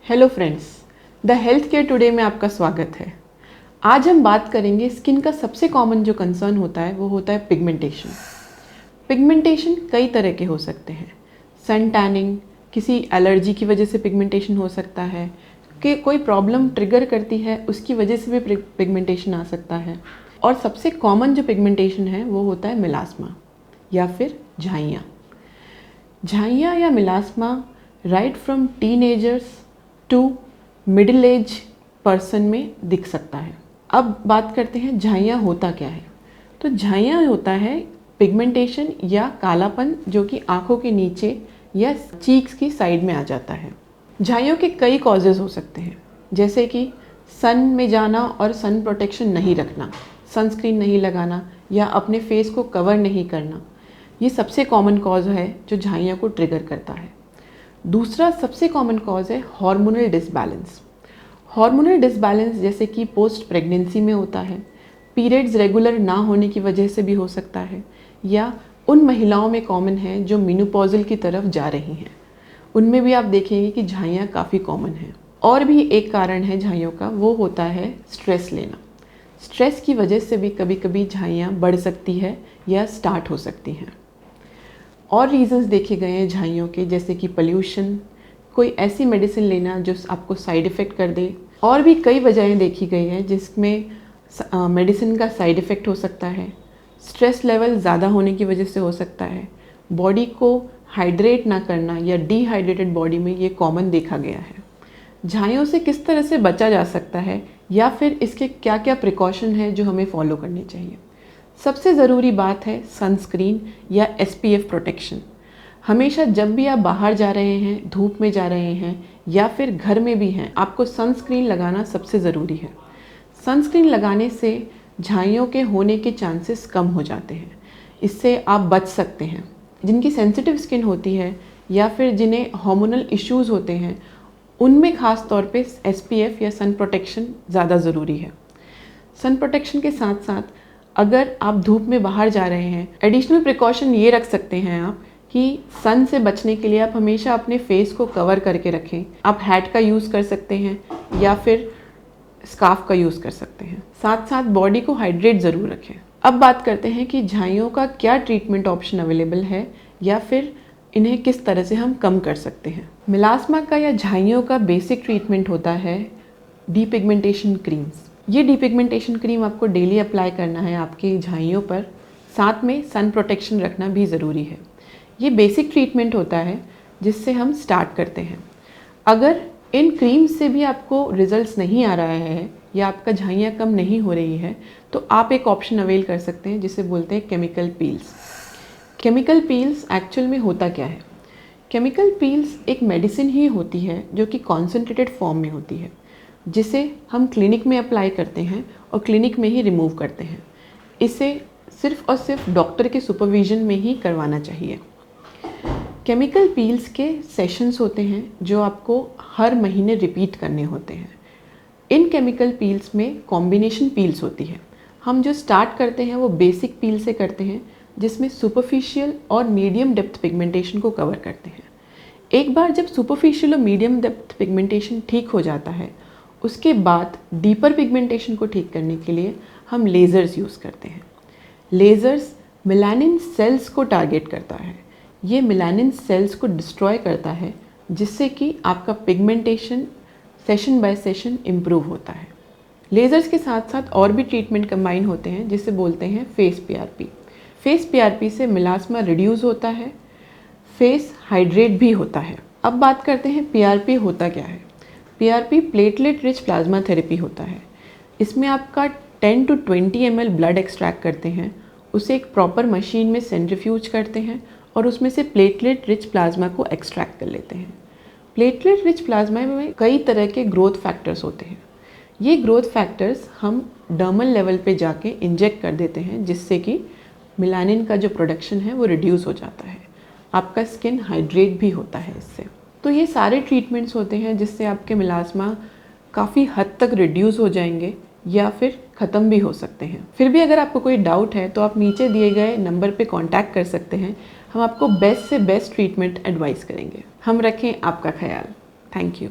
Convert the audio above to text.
Hello friends, the health care today में आपका स्वागत है। आज हम बात करेंगे स्किन का सबसे कॉमन जो कंसर्न होता है वो होता है पिगमेंटेशन। पिगमेंटेशन कई तरह के हो सकते हैं। सन टैनिंग, किसी एलर्जी की वजह से पिगमेंटेशन हो सकता है, कि कोई प्रॉब्लम ट्रिगर करती है उसकी वजह से भी पिगमेंटेशन आ सकता है। और सबसे कॉमन जो पिगमेंटेशन है वो होता है मिलास्मा या फिर झाइयाँ। झाइयाँ या melasma right from teenagers to middle age person में दिख सकता है। अब बात करते हैं झाइयाँ होता क्या है। तो झाइयाँ होता है पिगमेंटेशन या कालापन जो कि आँखों के नीचे या चीक्स की साइड में आ जाता है। झाइयों के कई कॉजेज़ हो सकते हैं, जैसे कि सन में जाना और सन प्रोटेक्शन नहीं रखना, सनस्क्रीन नहीं लगाना या अपने फेस को कवर नहीं करना। ये सबसे कॉमन कॉज है जो झाइयों को ट्रिगर करता है। दूसरा सबसे कॉमन कॉज है हार्मोनल डिसबैलेंस। हार्मोनल डिसबैलेंस जैसे कि पोस्ट प्रेगनेंसी में होता है, पीरियड्स रेगुलर ना होने की वजह से भी हो सकता है, या उन महिलाओं में कॉमन है जो मेनोपॉजल की तरफ जा रही हैं, उनमें भी आप देखेंगे कि झाइयाँ काफ़ी कॉमन हैं। और भी एक कारण है झाइयों का, वो होता है स्ट्रेस लेना। स्ट्रेस की वजह से भी कभी कभी झाइयाँ बढ़ सकती है या स्टार्ट हो सकती हैं। और रीज़न्स देखे गए हैं झाइयों के, जैसे कि पोल्यूशन, कोई ऐसी मेडिसिन लेना जो आपको साइड इफ़ेक्ट कर दे। और भी कई वजहें देखी गई हैं जिसमें मेडिसिन का साइड इफ़ेक्ट हो सकता है, स्ट्रेस लेवल ज़्यादा होने की वजह से हो सकता है, बॉडी को हाइड्रेट ना करना या डिहाइड्रेटेड बॉडी में ये कॉमन देखा गया है। झाइयों से किस तरह से बचा जा सकता है या फिर इसके क्या क्या प्रिकॉशन है जो हमें फॉलो करने चाहिए। सबसे ज़रूरी बात है सनस्क्रीन या SPF प्रोटेक्शन। हमेशा जब भी आप बाहर जा रहे हैं, धूप में जा रहे हैं या फिर घर में भी हैं, आपको सनस्क्रीन लगाना सबसे ज़रूरी है। सनस्क्रीन लगाने से झाइयों के होने के चांसेस कम हो जाते हैं, इससे आप बच सकते हैं। जिनकी सेंसिटिव स्किन होती है या फिर जिन्हें हार्मोनल इश्यूज़ होते हैं, उनमें ख़ास तौर पे SPF या सन प्रोटेक्शन ज़्यादा ज़रूरी है। सन प्रोटेक्शन के साथ साथ अगर आप धूप में बाहर जा रहे हैं, एडिशनल प्रिकॉशन ये रख सकते हैं आप कि सन से बचने के लिए आप हमेशा अपने फेस को कवर करके रखें। आप हैट का यूज़ कर सकते हैं या फिर स्कार्फ का यूज़ कर सकते हैं। साथ साथ बॉडी को हाइड्रेट ज़रूर रखें। अब बात करते हैं कि झाइयों का क्या ट्रीटमेंट ऑप्शन अवेलेबल है या फिर इन्हें किस तरह से हम कम कर सकते हैं। मिलास्मा का या झाइयों का बेसिक ट्रीटमेंट होता है डीपिगमेंटेशन क्रीम्स। ये डीपिगमेंटेशन क्रीम आपको डेली अप्लाई करना है आपकी झाइयों पर, साथ में सन प्रोटेक्शन रखना भी ज़रूरी है। ये बेसिक ट्रीटमेंट होता है जिससे हम स्टार्ट करते हैं। अगर इन क्रीम से भी आपको रिजल्ट्स नहीं आ रहा है या आपका झाइयाँ कम नहीं हो रही है, तो आप एक ऑप्शन अवेल कर सकते हैं जिसे बोलते हैं chemical peels. Chemical peels actual में होता क्या है? केमिकल पील्स एक मेडिसिन ही होती है जो कि कॉन्सेंट्रेटेड फॉर्म में होती है, जिसे हम क्लिनिक में अप्लाई करते हैं और क्लिनिक में ही रिमूव करते हैं। इसे सिर्फ और सिर्फ डॉक्टर के सुपरविजन में ही करवाना चाहिए। केमिकल पील्स के सेशंस होते हैं जो आपको हर महीने रिपीट करने होते हैं। इन केमिकल पील्स में कॉम्बिनेशन पील्स होती है। हम जो स्टार्ट करते हैं वो बेसिक पील से करते हैं, जिसमें सुपरफिशियल और मीडियम डेप्थ पिगमेंटेशन को कवर करते हैं। एक बार जब सुपरफिशियल और मीडियम डेप्थ पिगमेंटेशन ठीक हो जाता है, उसके बाद डीपर पिगमेंटेशन को ठीक करने के लिए हम लेज़र्स यूज़ करते हैं। लेज़र्स मेलानिन सेल्स को टारगेट करता है। ये मेलानिन सेल्स को डिस्ट्रॉय करता है, जिससे कि आपका pigmentation session bye session improve होता है। लेज़र्स के साथ साथ और भी ट्रीटमेंट कंबाइन होते हैं जिसे बोलते हैं फेस PRP। फेस PRP से मिलास्मा रिड्यूस होता है, फेस हाइड्रेट भी होता है। अब बात करते हैं PRP होता क्या है। PRP platelet rich plasma therapy होता है। इसमें आपका 10 to 20 ml ब्लड एक्सट्रैक्ट करते हैं, उसे एक प्रॉपर मशीन में सेंट्रीफ्यूज करते हैं और उसमें से प्लेटलेट रिच प्लाज्मा को एक्सट्रैक्ट कर लेते हैं। प्लेटलेट रिच प्लाज्मा में कई तरह के ग्रोथ फैक्टर्स होते हैं। ये ग्रोथ फैक्टर्स हम डर्मल लेवल पे जाके इंजेक्ट कर देते हैं, जिससे कि मेलानिन का जो प्रोडक्शन है वो रिड्यूस हो जाता है। आपका स्किन हाइड्रेट भी होता है इससे। तो ये सारे ट्रीटमेंट्स होते हैं जिससे आपके मिलास्मा काफ़ी हद तक रिड्यूस हो जाएंगे या फिर ख़त्म भी हो सकते हैं। फिर भी अगर आपको कोई डाउट है तो आप नीचे दिए गए नंबर पे कांटेक्ट कर सकते हैं। हम आपको बेस्ट से बेस्ट ट्रीटमेंट एडवाइस करेंगे। हम रखें आपका ख्याल। Thank you.